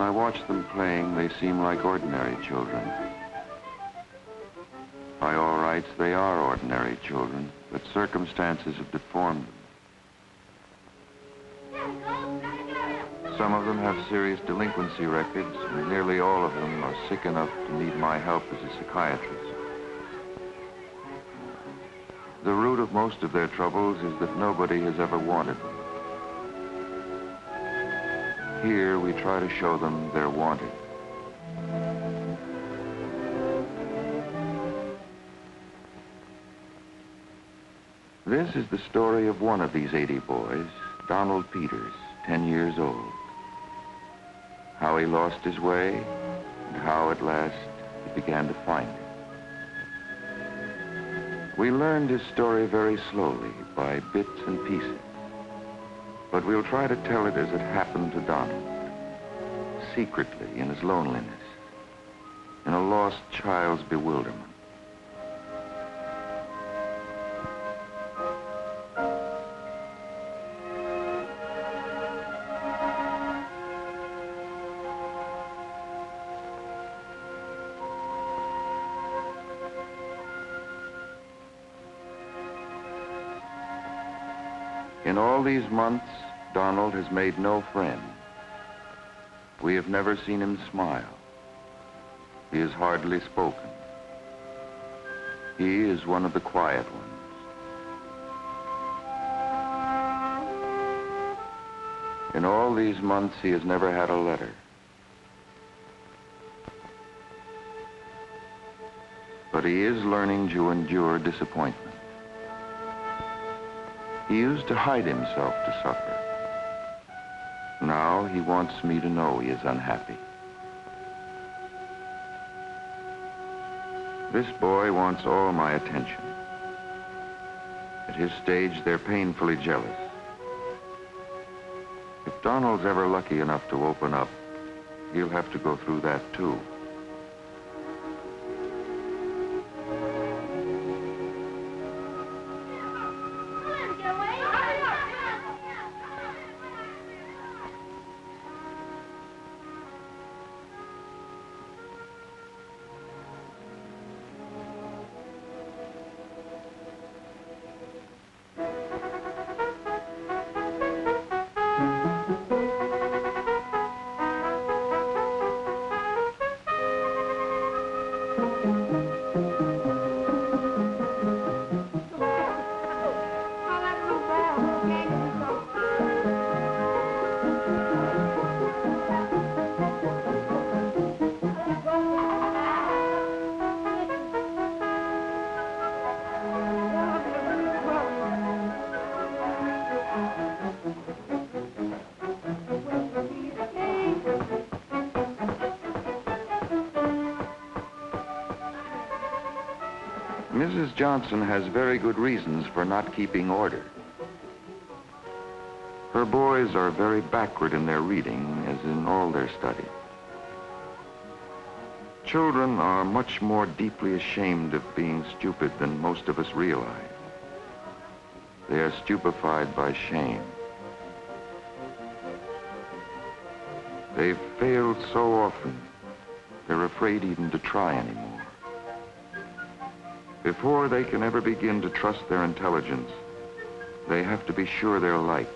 When I watch them playing, they seem like ordinary children. By all rights, they are ordinary children, but circumstances have deformed them. Some of them have serious delinquency records, and nearly all of them are sick enough to need my help as a psychiatrist. The root of most of their troubles is that nobody has ever wanted them. Here, we try to show them they're wanted. This is the story of one of these 80 boys, Donald Peters, 10 years old. How he lost his way, and how at last he began to find it. We learned his story very slowly, by bits and pieces. But we'll try to tell it as it happened to Donald, secretly in his loneliness, in a lost child's bewilderment. In all these months, Donald has made no friends. We have never seen him smile. He has hardly spoken. He is one of the quiet ones. In all these months, he has never had a letter. But he is learning to endure disappointment. He used to hide himself to suffer. Now he wants me to know he is unhappy. This boy wants all my attention. At his stage, they're painfully jealous. If Donald's ever lucky enough to open up, he'll have to go through that too. Mrs. Johnson has very good reasons for not keeping order. Her boys are very backward in their reading, as in all their study. Children are much more deeply ashamed of being stupid than most of us realize. They are stupefied by shame. They've failed so often, they're afraid even to try anymore. Before they can ever begin to trust their intelligence, they have to be sure they're liked,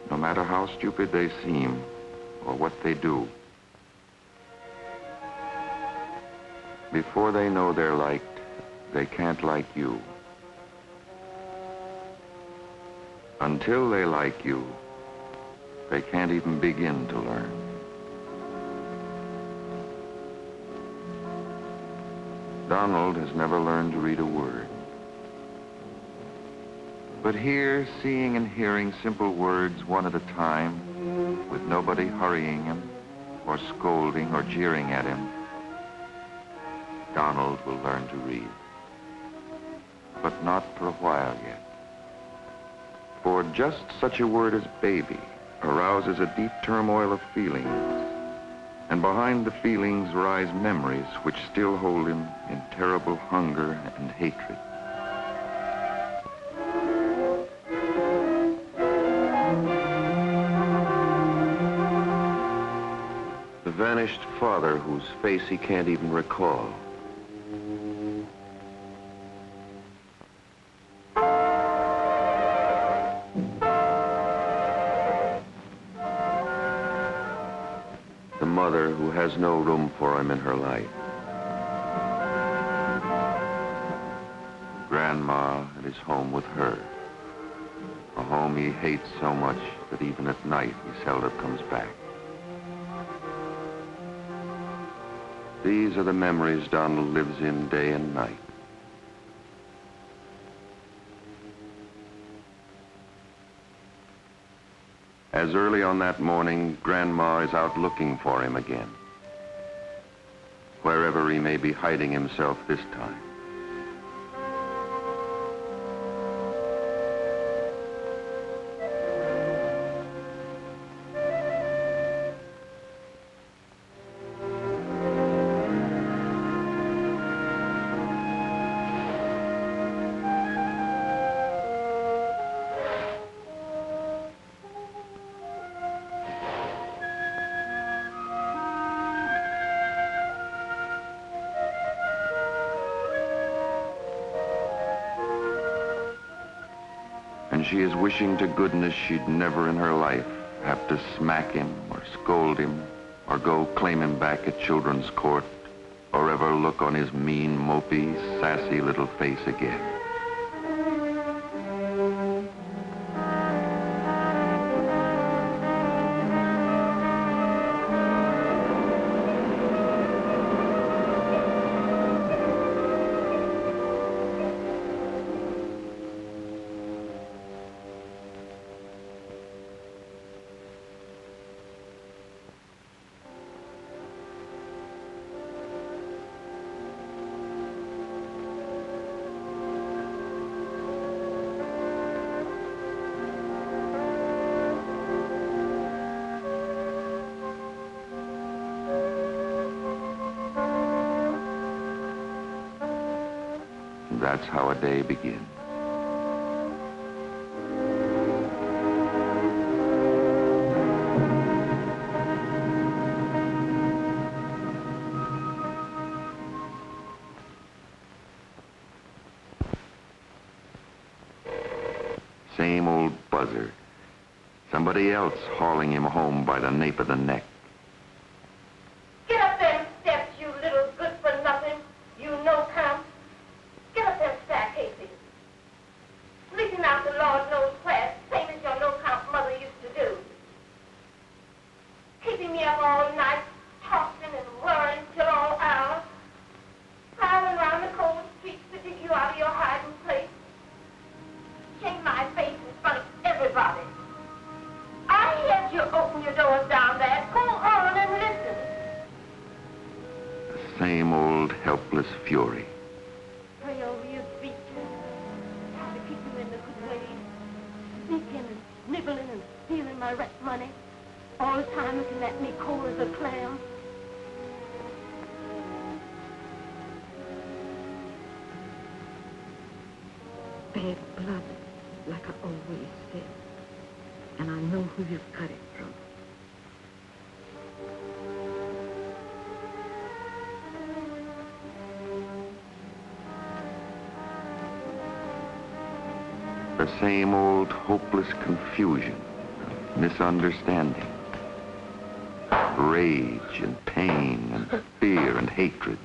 no matter how stupid they seem or what they do. Before they know they're liked, they can't like you. Until they like you, they can't even begin to learn. Donald has never learned to read a word. But here, seeing and hearing simple words one at a time, with nobody hurrying him, or scolding or jeering at him, Donald will learn to read. But not for a while yet. For just such a word as baby arouses a deep turmoil of feelings. And behind the feelings rise memories which still hold him in terrible hunger and hatred. vanished father whose face he can't even recall. The mother who has no room for him in her life. Grandma at his home with her. A home he hates so much that even at night he seldom comes back. These are the memories Donald lives in day and night. As early on that morning, Grandma is out looking for him again, wherever he may be hiding himself this time. And she is wishing to goodness she'd never in her life have to smack him or scold him or go claim him back at children's court or ever look on his mean, mopey, sassy little face again. That's how a day begins. Same old buzzer. Somebody else hauling him home by the nape of the neck. Get up them steps, you little good-for-nothing, you no-count. Get up them staircases. Leaking out the Lord knows where, same as your no-count mother used to do. Keeping me up all night, tossing and whirring till all hours. Prowling around the cold streets to dig you out of your hiding place. Shame my face in front of everybody. I heard you open your doors down there. Go on and listen. The same old helpless fury. Pray over your features. Try to keep you in the good ways. Sneaking and nibbling and stealing my rent money. All the time looking at me cold as a clam. Bad blood, like I always said. And I know who you've got it from. The same old hopeless confusion, misunderstanding, rage and pain and fear and hatred.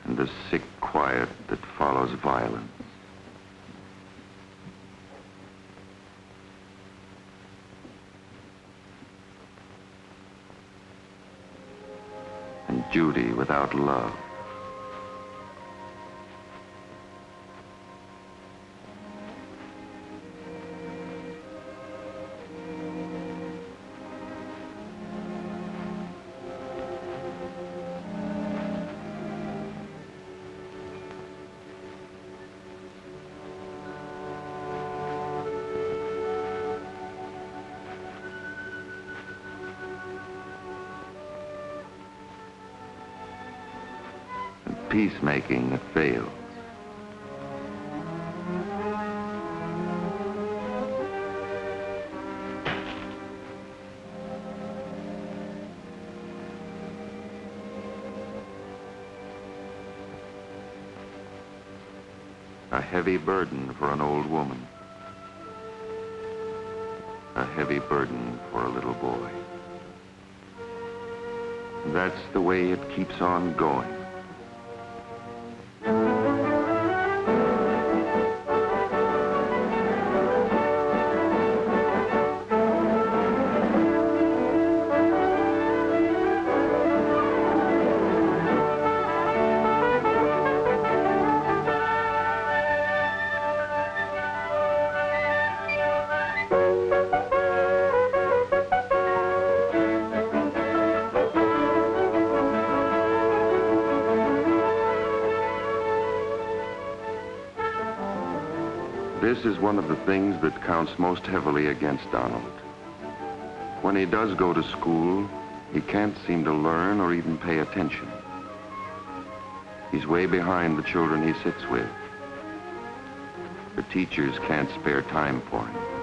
And the sick quiet that follows violence. And duty without love. peacemaking that fails. A heavy burden for an old woman. A heavy burden for a little boy. That's the way it keeps on going. This is one of the things that counts most heavily against Donald. When he does go to school, he can't seem to learn or even pay attention. He's way behind the children he sits with. The teachers can't spare time for him.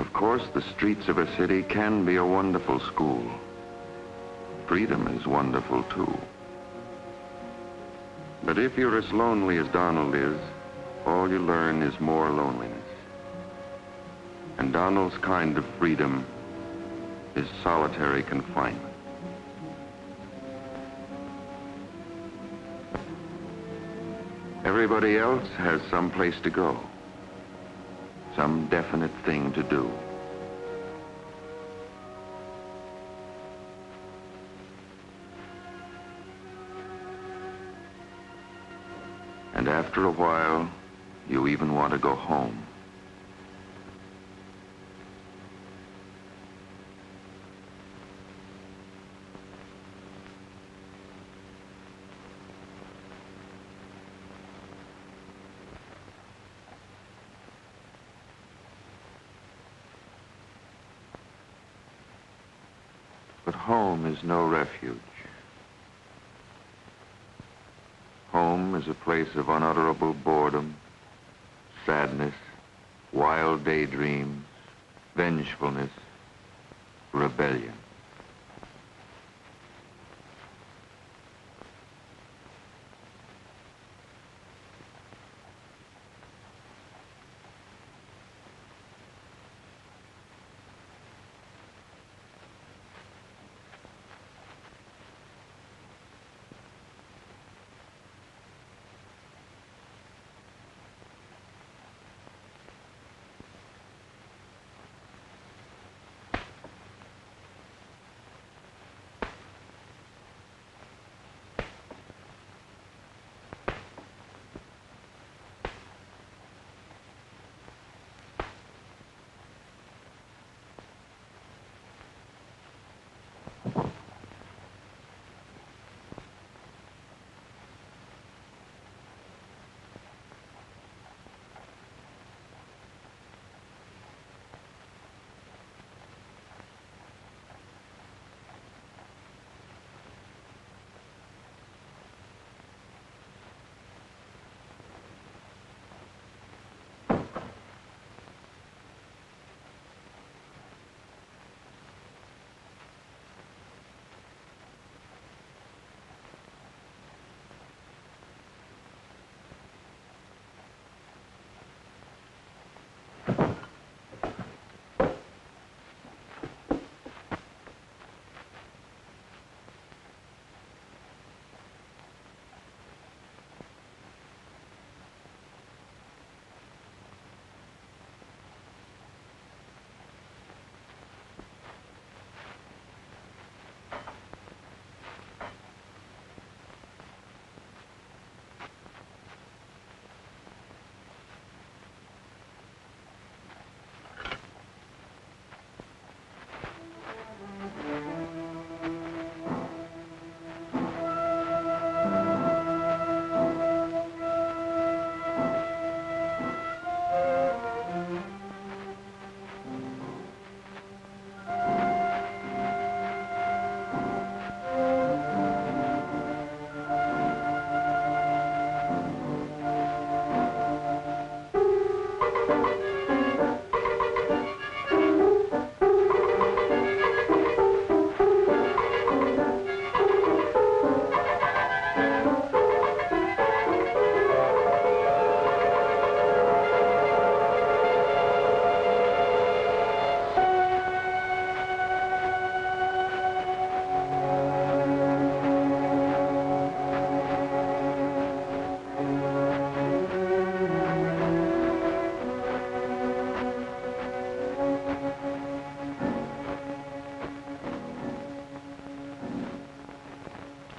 Of course, the streets of a city can be a wonderful school. Freedom is wonderful, too. But if you're as lonely as Donald is, all you learn is more loneliness. And Donald's kind of freedom is solitary confinement. Everybody else has some place to go, some definite thing to do. And after a while, you even want to go home. But home is no refuge. Home is a place of unutterable boredom, sadness, wild daydreams, vengefulness, rebellion.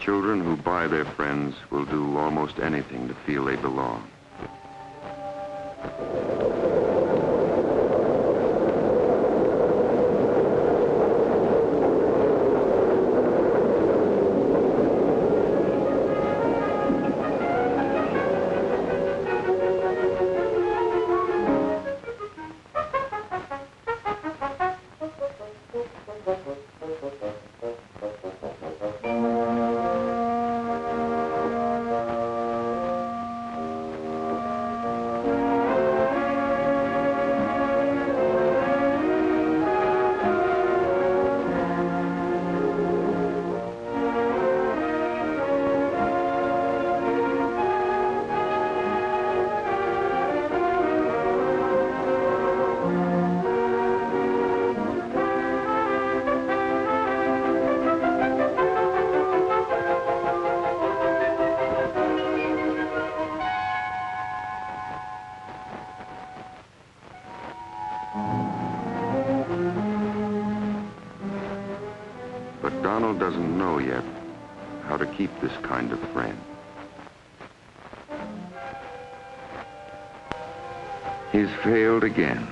Children who buy their friends will do almost anything to feel they belong. But Donald doesn't know yet how to keep this kind of friend. He's failed again.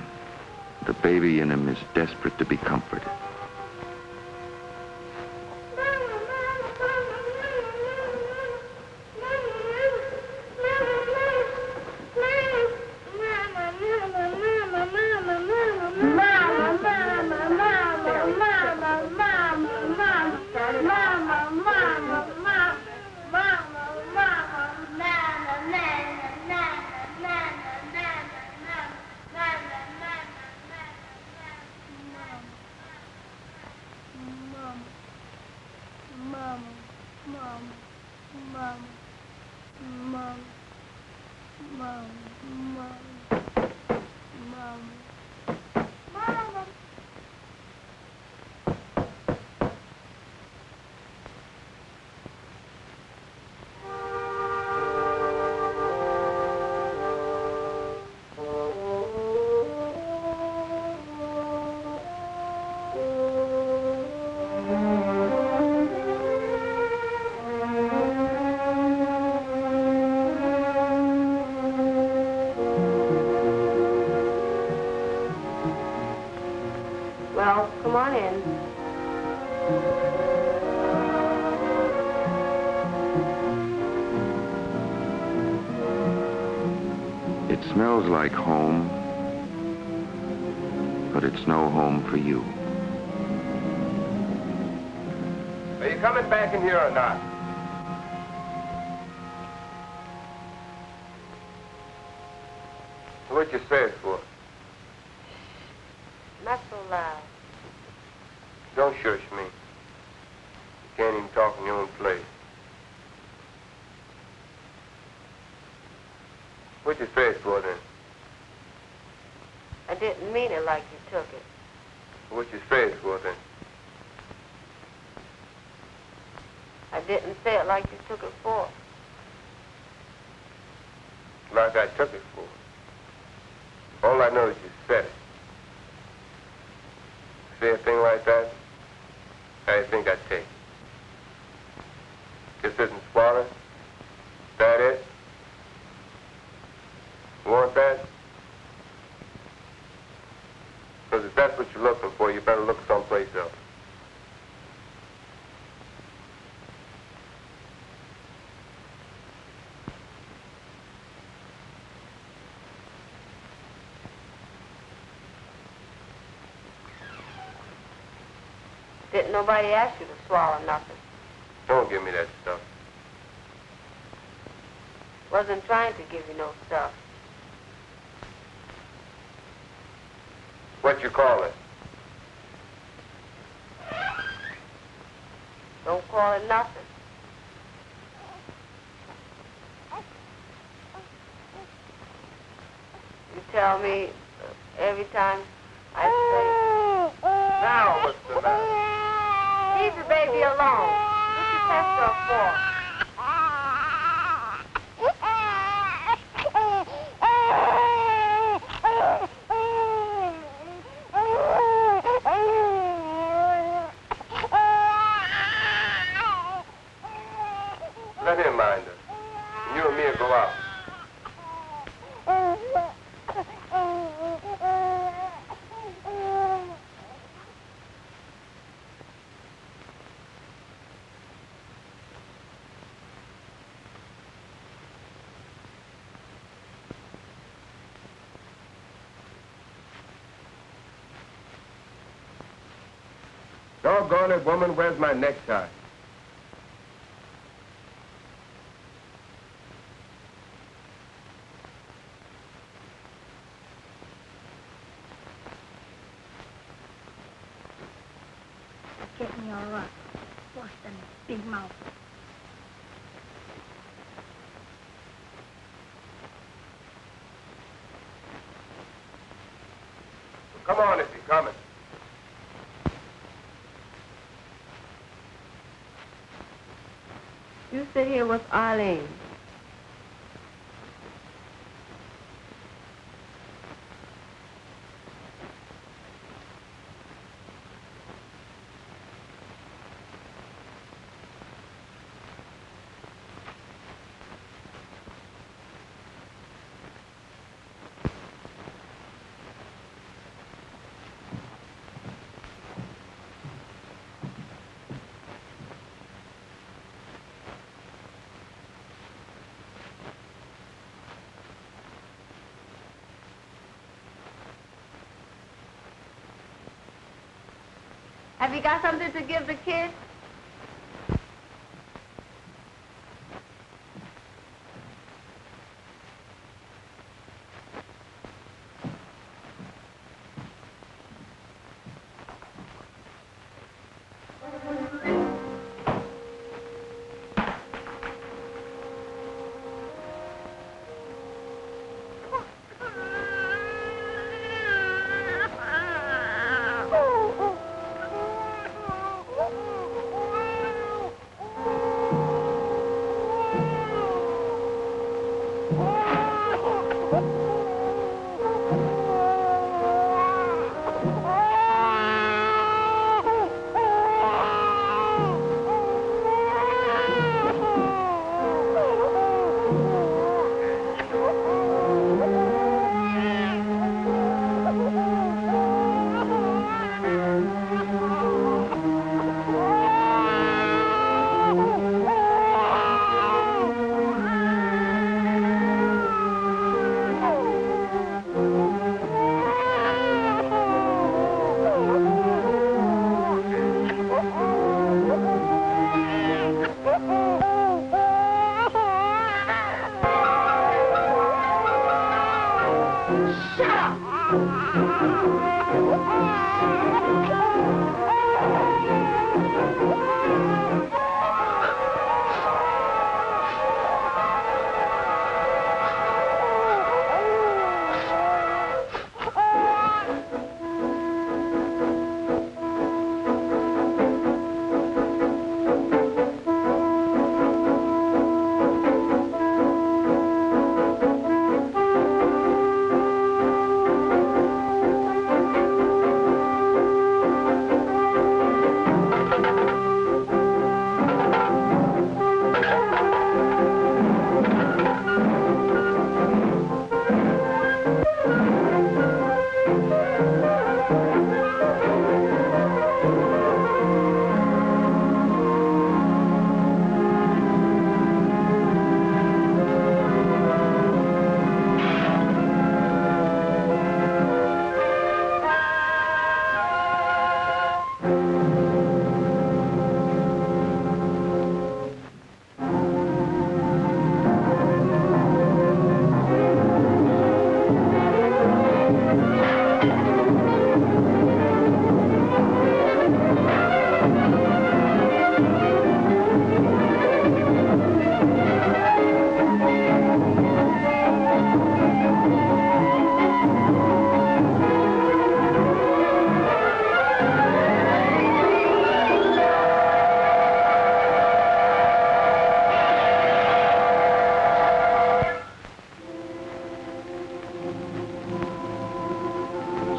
The baby in him is desperate to be comforted. Well, come on in. It smells like home, but it's no home for you. Are you coming back in here or not? What'd you say it for? Not so loud. Don't shush me. You can't even talk in your own place. What'd you say it for then? I didn't mean it like you took it. What'd you say it for then? I didn't say it like you took it for. Like I took it for. All I know is you said it. Say a thing like that, how do you think I'd take it? This isn't swallowed? Is that it? You want that? Because if that's what you're looking for, you better look someplace else. Didn't nobody ask you to swallow nothing. Don't give me that stuff. Wasn't trying to give you no stuff. What you call it? Don't call it nothing. You tell me every time I say, Now what's the matter? leave the baby alone. What you pester her for? Let him mind her. And you and me will go out. Doggone it, woman, where's my necktie? Get me all right. Worse than a big mouth. Come on if you're coming. You sit here with Eileen. Have you got something to give the kids?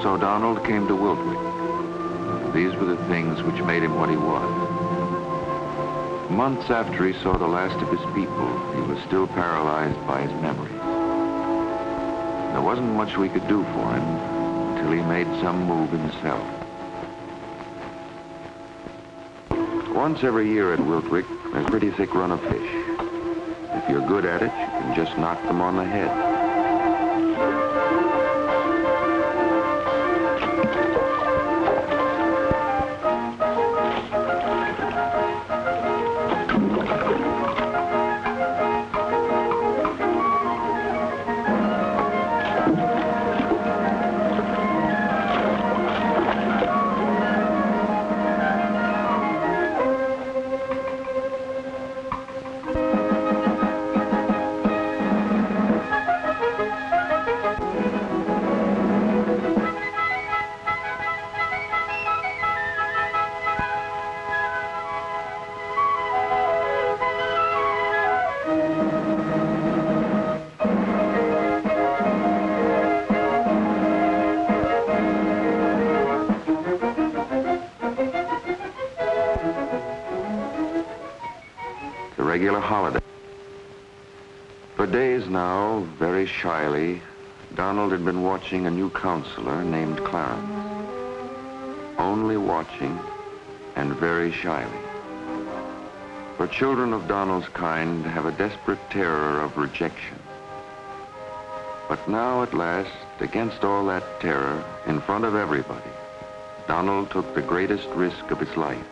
So Donald came to Wiltwyck. These were the things which made him what he was. Months after he saw the last of his people, he was still paralyzed by his memories. There wasn't much we could do for him until he made some move himself. Once every year at Wiltwyck, there's a pretty thick run of fish. If you're good at it, you can just knock them on the head. Regular holiday. For days now, very shyly, Donald had been watching a new counselor named Clarence. Only watching and very shyly. For children of Donald's kind have a desperate terror of rejection. But now at last, against all that terror, in front of everybody, Donald took the greatest risk of his life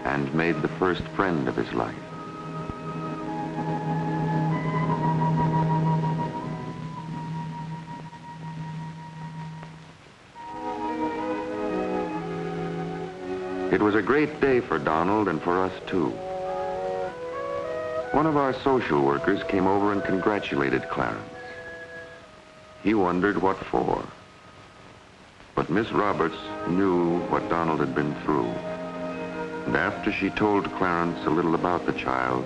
and made the first friend of his life. It was a great day for Donald and for us too. One of our social workers came over and congratulated Clarence. He wondered what for. But Miss Roberts knew what Donald had been through. And after she told Clarence a little about the child,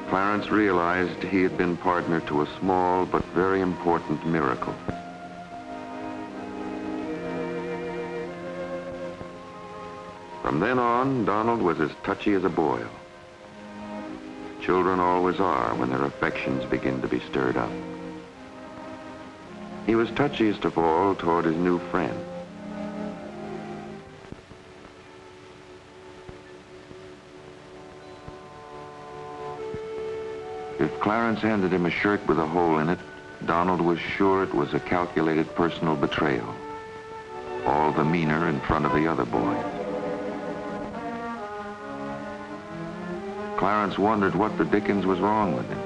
Clarence realized he had been partner to a small but very important miracle. From then on, Donald was as touchy as a boil. Children always are when their affections begin to be stirred up. He was touchiest of all toward his new friend. If Clarence handed him a shirt with a hole in it, Donald was sure it was a calculated personal betrayal, all the meaner in front of the other boys. Clarence wondered what the dickens was wrong with him.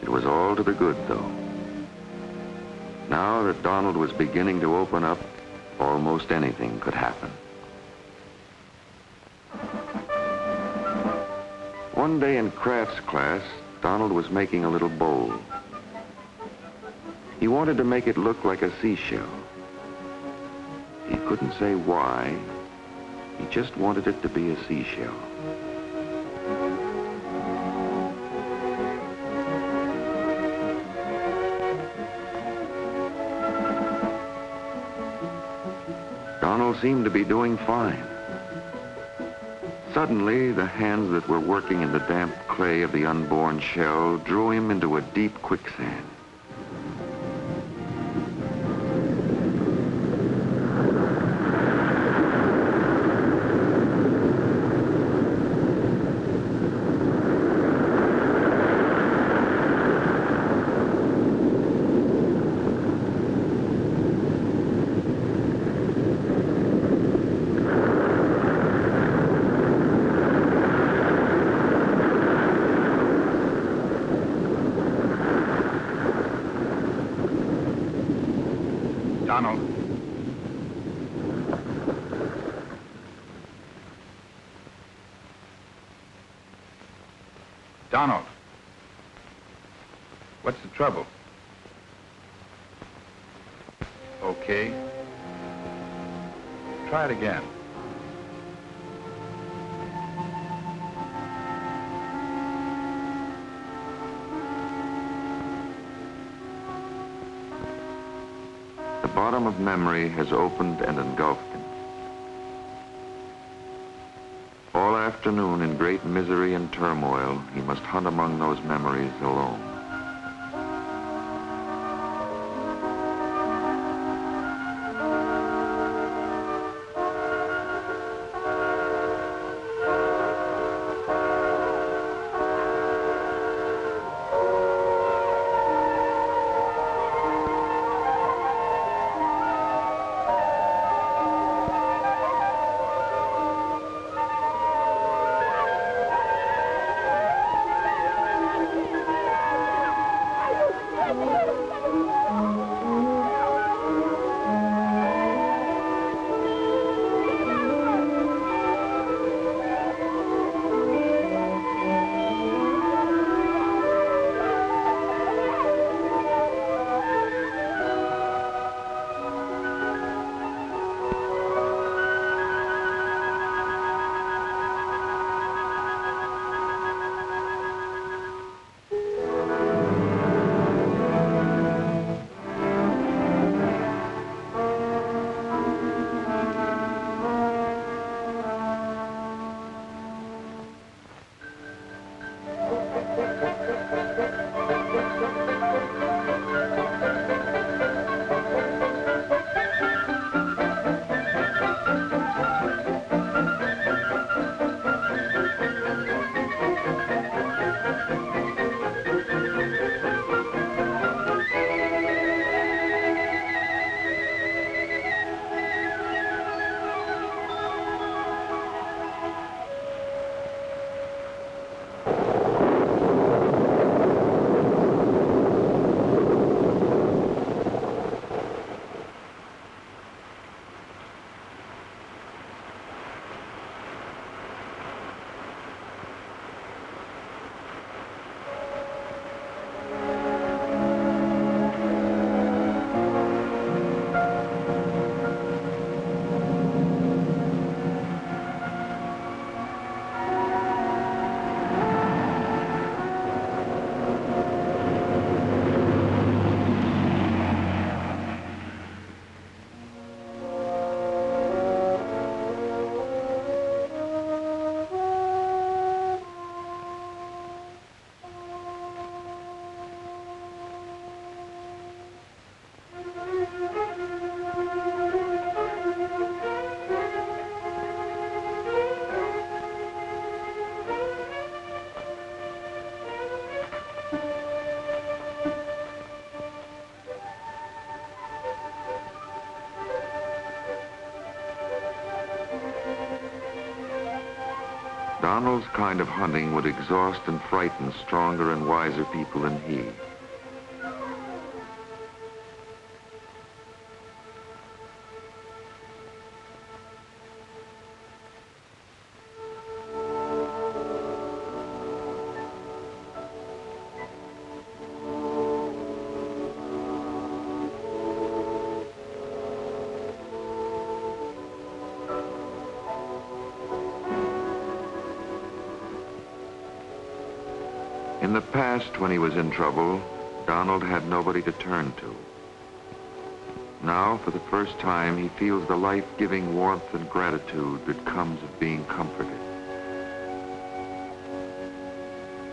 It was all to the good, though. Now that Donald was beginning to open up, almost anything could happen. One day in crafts class, Donald was making a little bowl. He wanted to make it look like a seashell. He couldn't say why. He just wanted it to be a seashell. Donald seemed to be doing fine. Suddenly, the hands that were working in the damp clay of the unborn shell drew him into a deep quicksand. Donald. Donald. What's the trouble? Okay. Try it again. The bottom of memory has opened and engulfed him. All afternoon, in great misery and turmoil, he must hunt among those memories alone. Donald's kind of hunting would exhaust and frighten stronger and wiser people than he. In the past, when he was in trouble, Donald had nobody to turn to. Now, for the first time, he feels the life-giving warmth and gratitude that comes of being comforted.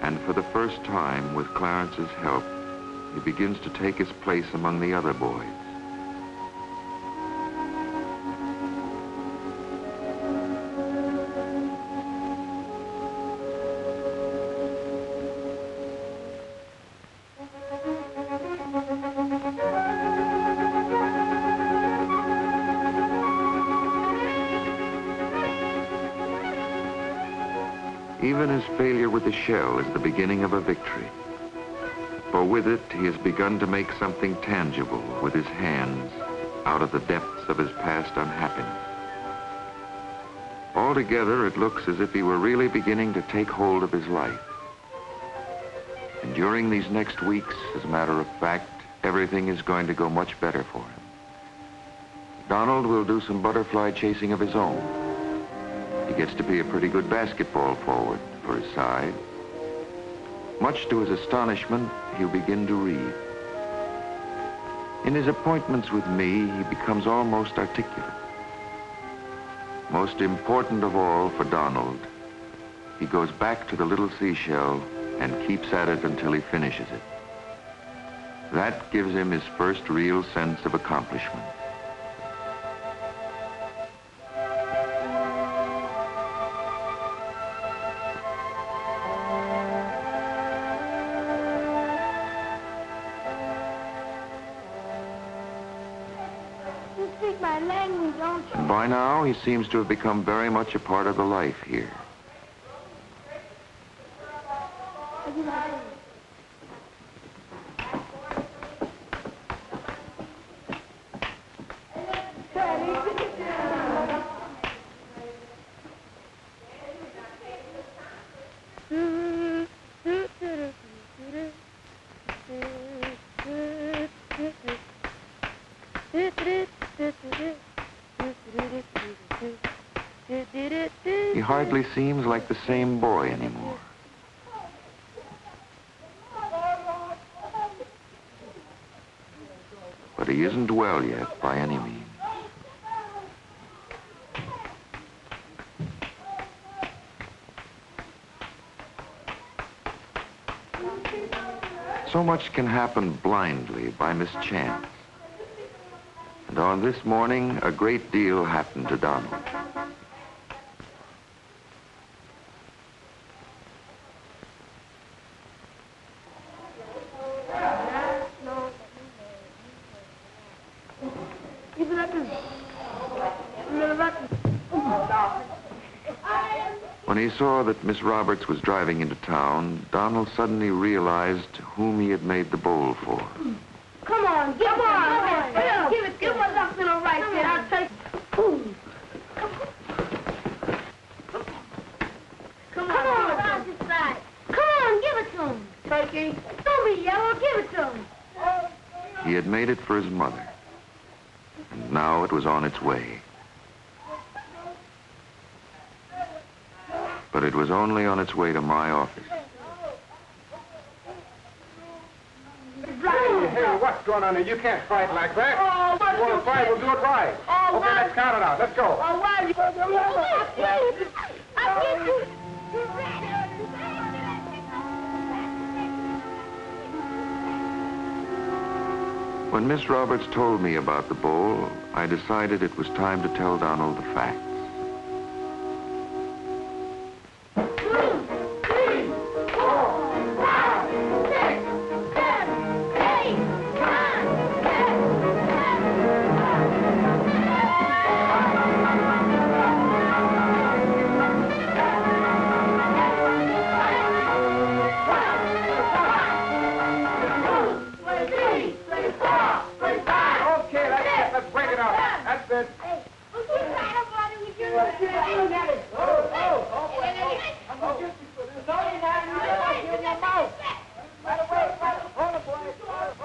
And for the first time, with Clarence's help, he begins to take his place among the other boys. Even his failure with the shell is the beginning of a victory. For with it, he has begun to make something tangible with his hands out of the depths of his past unhappiness. Altogether, it looks as if he were really beginning to take hold of his life. And during these next weeks, as a matter of fact, everything is going to go much better for him. Donald will do some butterfly chasing of his own. He gets to be a pretty good basketball forward for his side. Much to his astonishment, he'll begin to read. In his appointments with me, he becomes almost articulate. Most important of all for Donald, he goes back to the little seashell and keeps at it until he finishes it. That gives him his first real sense of accomplishment. And by now, he seems to have become very much a part of the life here. He hardly seems like the same boy anymore. But he isn't well yet by any means. So much can happen blindly by mischance. And on this morning, a great deal happened to Donald. When he saw that Miss Roberts was driving into town, Donald suddenly realized whom he had made the bowl for. Come on, give on. Give one up little right there. I'll take. Come on, Come on, give it to him. Turkey. Don't be yellow, give it to him. He had made it for his mother. And now it was on its way. But it was only on its way to my office. Hey, what's going on here? You can't fight like that. Oh, you want to fight, we'll do it right. Oh, okay, let's count it out. Let's go. Oh, why you... I'll get you. When Miss Roberts told me about the bowl, I decided it was time to tell Donald the facts.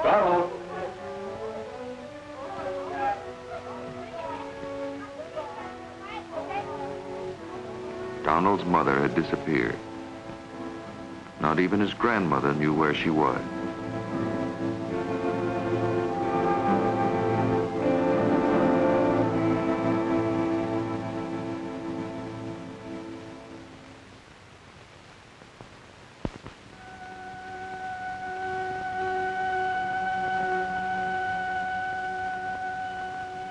Donald. Donald's mother had disappeared. Not even his grandmother knew where she was.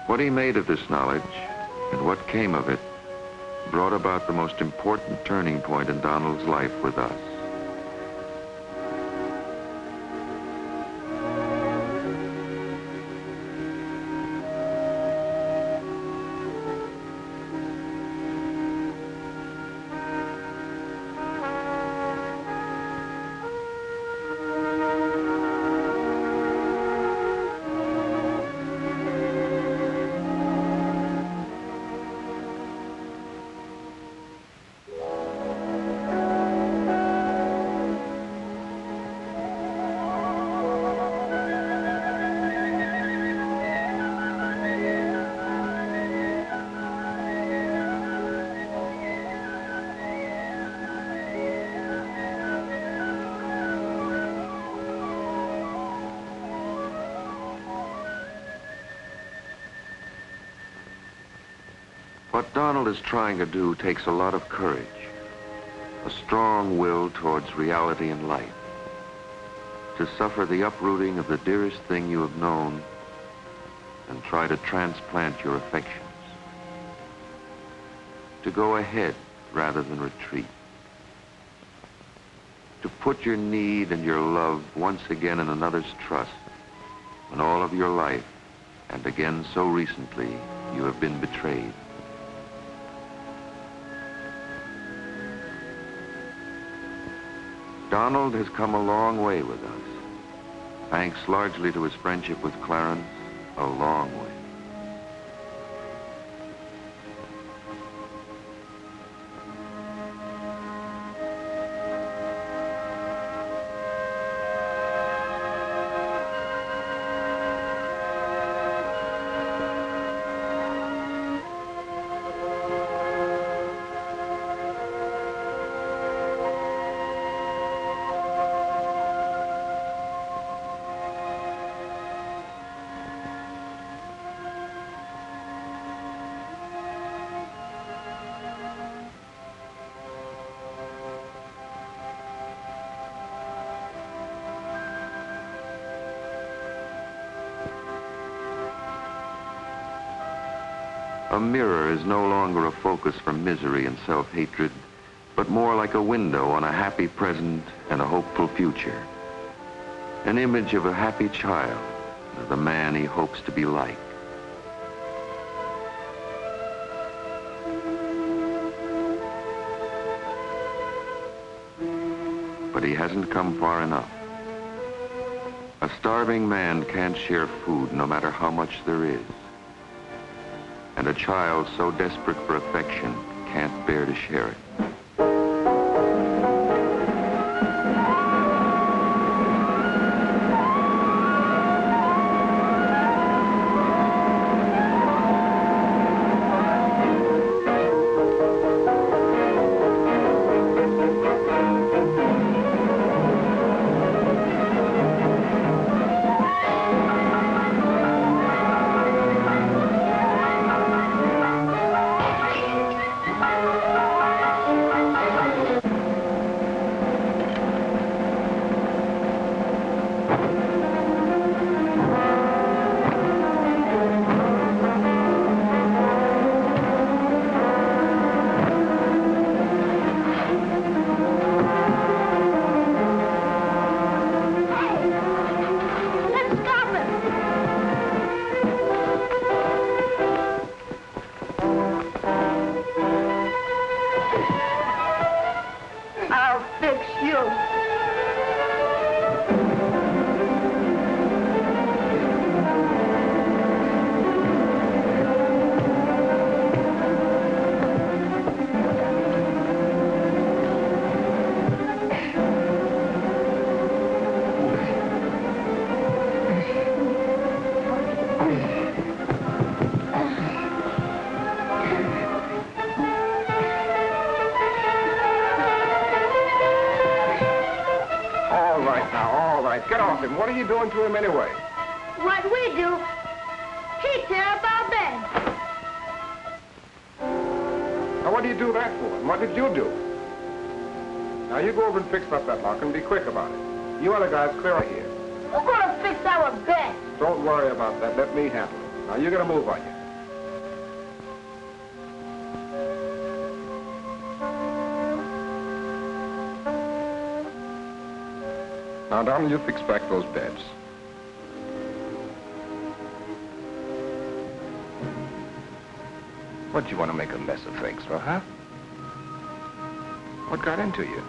What he made of this knowledge and what came of it brought about the most important turning point in Donald's life with us. What Donald is trying to do takes a lot of courage, a strong will towards reality and life, to suffer the uprooting of the dearest thing you have known and try to transplant your affections, to go ahead rather than retreat, to put your need and your love once again in another's trust when all of your life, and again so recently, you have been betrayed. Donald has come a long way with us, thanks largely to his friendship with Clarence, a long way. A mirror is no longer a focus for misery and self-hatred, but more like a window on a happy present and a hopeful future. An image of a happy child, of the man he hopes to be like. But he hasn't come far enough. A starving man can't share food no matter how much there is. And a child so desperate for affection can't bear to share it. off him. What are you doing to him anyway? What we do, he tear up our bed. Now, what do you do that for? And what did you do? Now, you go over and fix up that lock and be quick about it. You other guys, clear out here. We're gonna fix our bed. Don't worry about that. Let me handle it. Now, you got to move on you. Now, Donald, you fix back those beds. What, you want to make a mess of things for, huh? What got into you?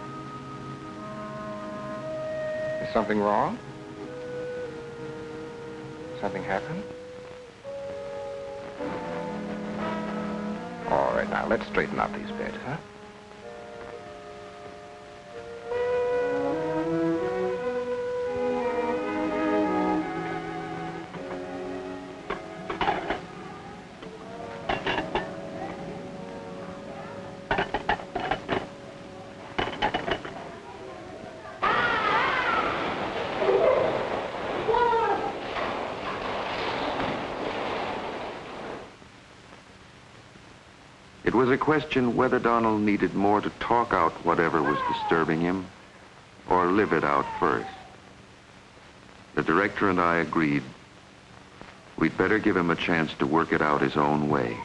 Is something wrong? Something happened? All right, now, let's straighten out these beds, huh? It was a question whether Donald needed more to talk out whatever was disturbing him or live it out first. The director and I agreed we'd better give him a chance to work it out his own way.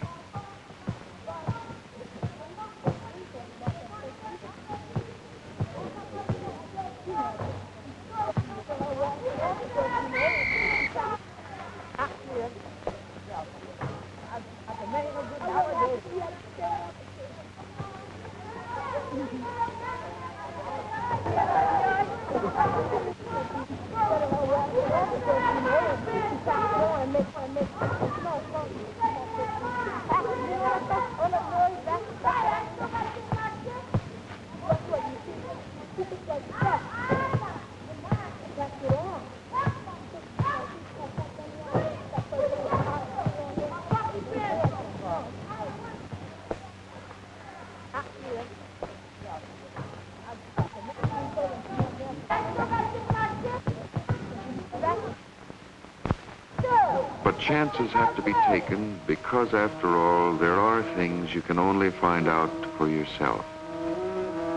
But chances have to be taken because, after all, there are things you can only find out for yourself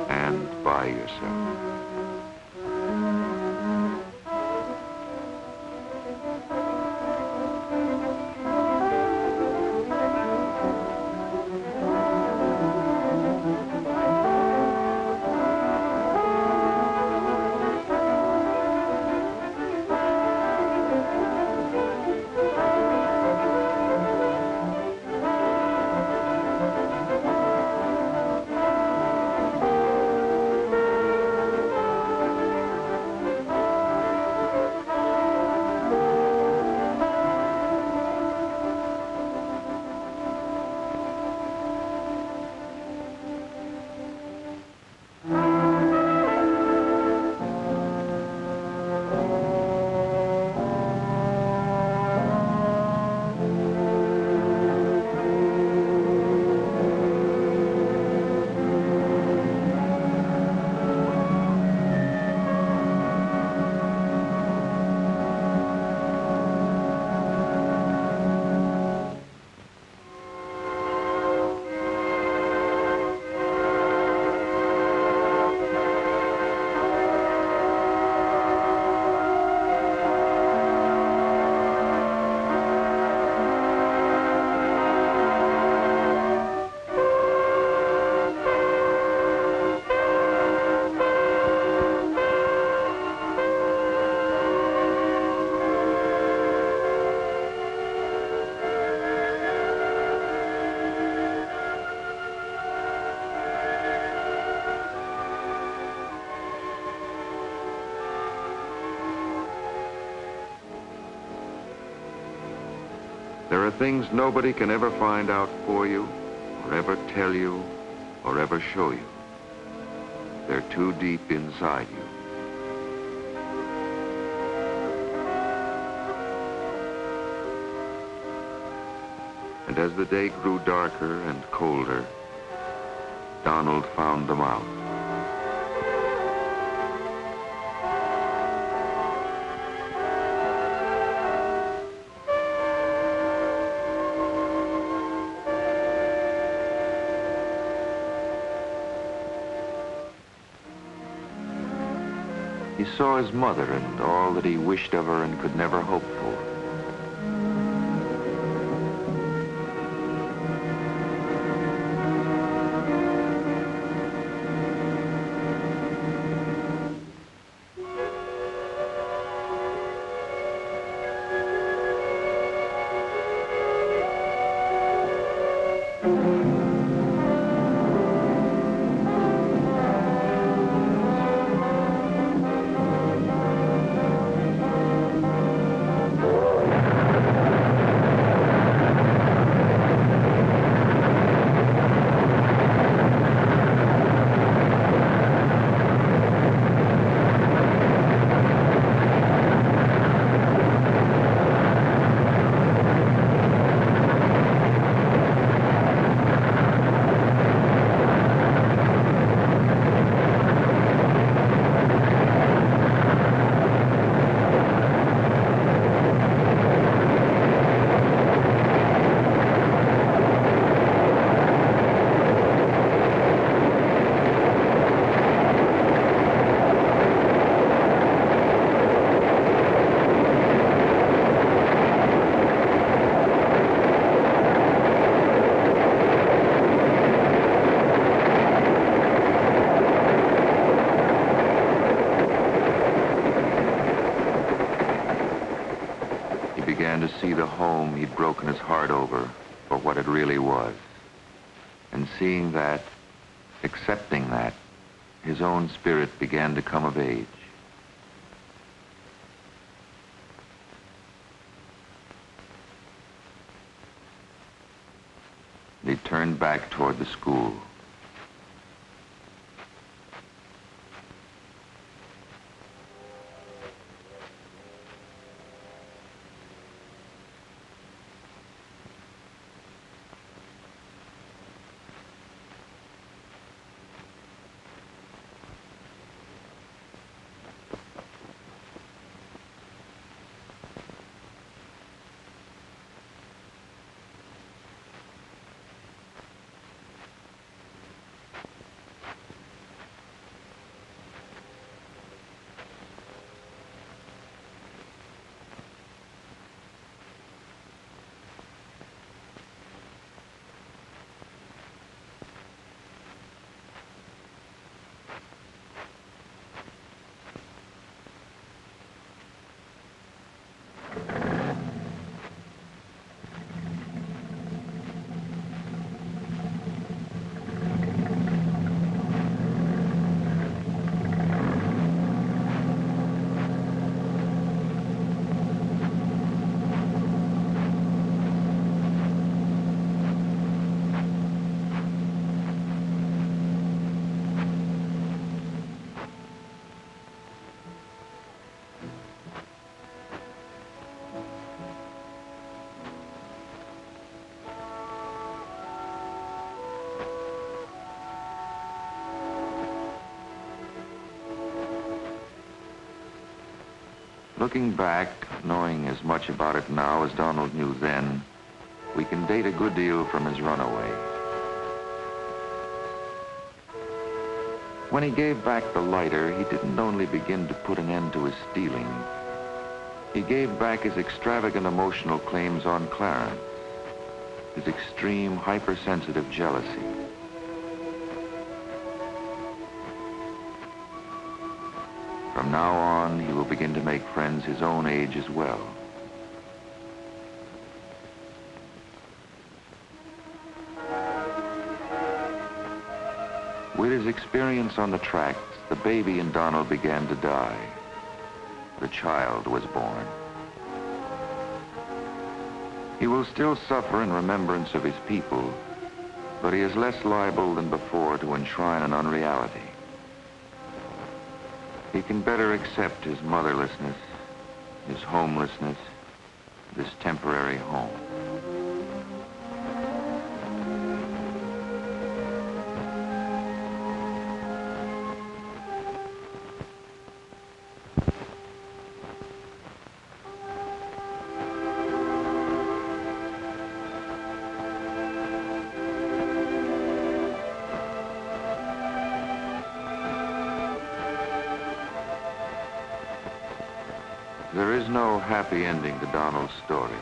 and by yourself. There are things nobody can ever find out for you, or ever tell you, or ever show you. They're too deep inside you. And as the day grew darker and colder, Donald found them out. He saw his mother and all that he wished of her and could never hope for. To see the home he'd broken his heart over for what it really was. And seeing that, accepting that, his own spirit began to come of age. He turned back toward the school. Looking back, knowing as much about it now as Donald knew then, we can date a good deal from his runaway. When he gave back the lighter, he didn't only begin to put an end to his stealing. He gave back his extravagant emotional claims on Clarence, his extreme hypersensitive jealousy. From now on, he will begin to make friends his own age as well. With his experience on the tracks, the baby in Donald began to die. The child was born. He will still suffer in remembrance of his people, but he is less liable than before to enshrine an unreality. He can better accept his motherlessness, his homelessness, this temporary home. There is no happy ending to Donald's story.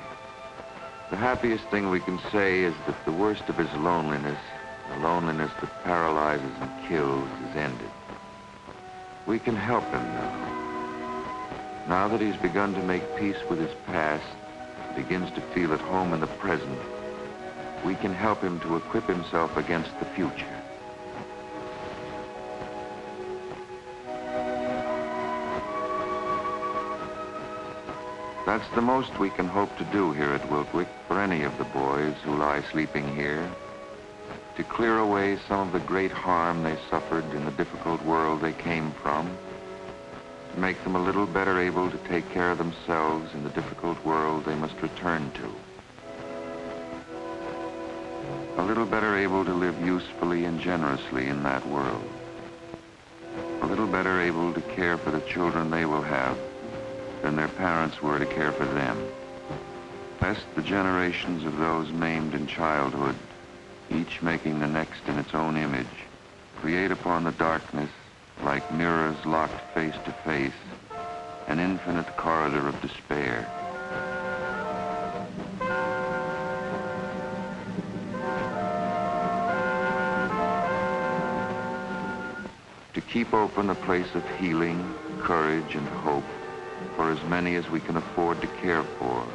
The happiest thing we can say is that the worst of his loneliness, the loneliness that paralyzes and kills, is ended. We can help him now. Now that he's begun to make peace with his past, begins to feel at home in the present, we can help him to equip himself against the future. That's the most we can hope to do here at Wiltwyck for any of the boys who lie sleeping here, to clear away some of the great harm they suffered in the difficult world they came from, to make them a little better able to take care of themselves in the difficult world they must return to. A little better able to live usefully and generously in that world. A little better able to care for the children they will have than their parents were to care for them. Lest the generations of those maimed in childhood, each making the next in its own image, create upon the darkness, like mirrors locked face to face, an infinite corridor of despair. To keep open a place of healing, courage, and hope for as many as we can afford to care for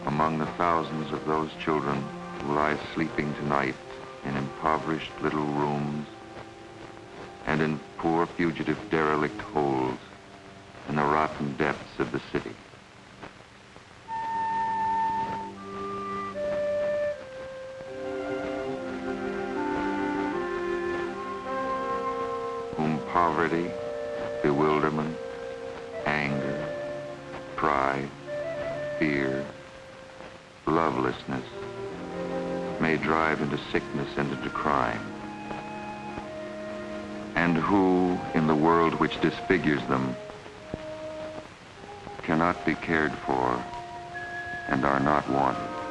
among the thousands of those children who lie sleeping tonight in impoverished little rooms and in poor fugitive derelict holes in the rotten depths of the city. Whom poverty, bewilderment, anger, pride, fear, lovelessness may drive into sickness and into crime, and who, in the world which disfigures them, cannot be cared for and are not wanted.